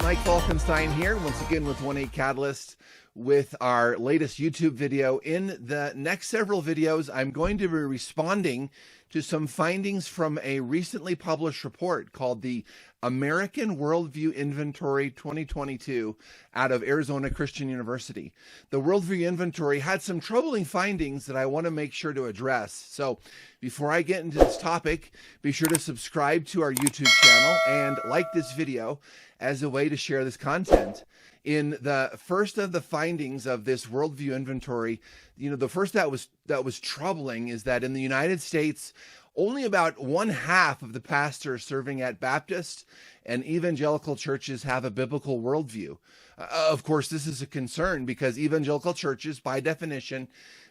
Mike Falkenstine here, once again with 1-8 Catalyst with our latest YouTube video. In the next several videos, I'm going to be responding to some findings from a recently published report called the American Worldview Inventory 2022 out of Arizona Christian University. The Worldview Inventory had some troubling findings that I want to make sure to address. So before I get into this topic, be sure to subscribe to our YouTube channel and like this video as a way to share this content. In the first of the findings of this Worldview Inventory, the first that was troubling is that in the United States, only about 1/2 of the pastors serving at Baptist and evangelical churches have a biblical worldview. Of course, this is a concern because evangelical churches, by definition,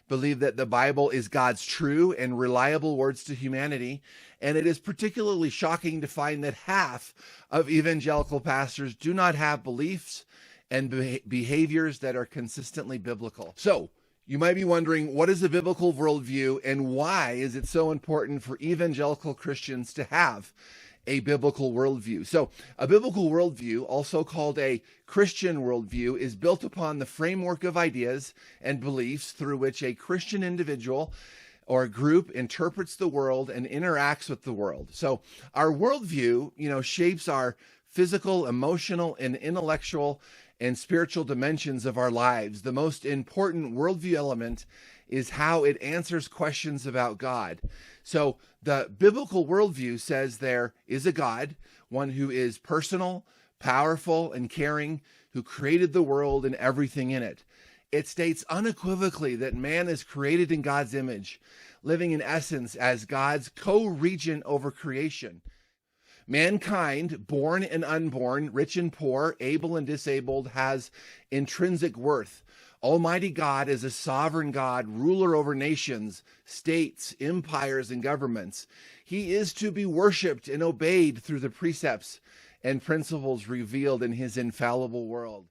believe that the Bible is God's true and reliable words to humanity, and it is particularly shocking to find that half of evangelical pastors do not have beliefs and behaviors that are consistently biblical. So, you might be wondering, what is a biblical worldview and why is it so important for evangelical Christians to have a biblical worldview? So, a biblical worldview, also called a Christian worldview, is built upon the framework of ideas and beliefs through which a Christian individual or group interprets the world and interacts with the world. So, our worldview, shapes our physical, emotional, and intellectual and spiritual dimensions of our lives. The most important worldview element is how it answers questions about God. So the biblical worldview says there is a God, one who is personal, powerful, and caring, who created the world and everything in it. It states unequivocally that man is created in God's image, living in essence as God's co-regent over creation. Mankind, born and unborn, rich and poor, able and disabled, has intrinsic worth. Almighty God is a sovereign God, ruler over nations, states, empires, and governments. He is to be worshiped and obeyed through the precepts and principles revealed in his infallible world.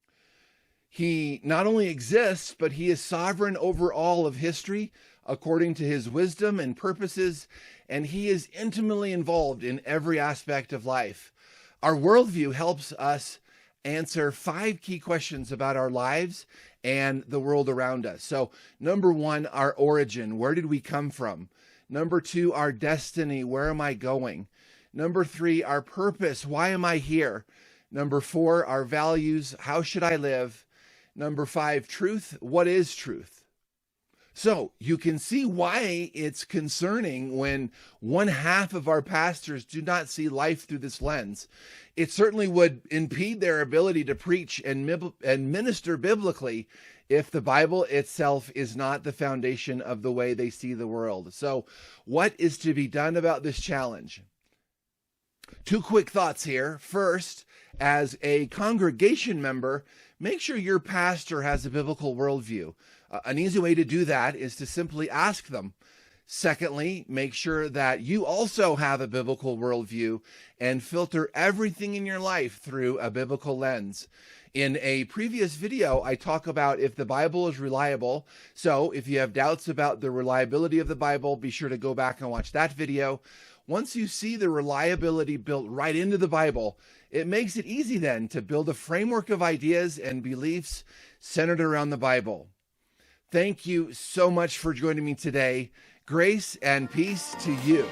He not only exists, but he is sovereign over all of history, according to his wisdom and purposes, and he is intimately involved in every aspect of life. Our worldview helps us answer 5 key questions about our lives and the world around us. So, number 1, our origin. Where did we come from? Number 2, our destiny. Where am I going? Number 3, our purpose. Why am I here? Number 4, our values. How should I live? Number 5, truth. What is truth? So you can see why it's concerning when 1/2 of our pastors do not see life through this lens. It certainly would impede their ability to preach and minister biblically if the Bible itself is not the foundation of the way they see the world. So what is to be done about this challenge? 2 quick thoughts here. First, as a congregation member, make sure your pastor has a biblical worldview. An easy way to do that is to simply ask them. Secondly, make sure that you also have a biblical worldview and filter everything in your life through a biblical lens. In a previous video, I talk about if the Bible is reliable. So if you have doubts about the reliability of the Bible, be sure to go back and watch that video. Once you see the reliability built right into the Bible, it makes it easy then to build a framework of ideas and beliefs centered around the Bible. Thank you so much for joining me today. Grace and peace to you.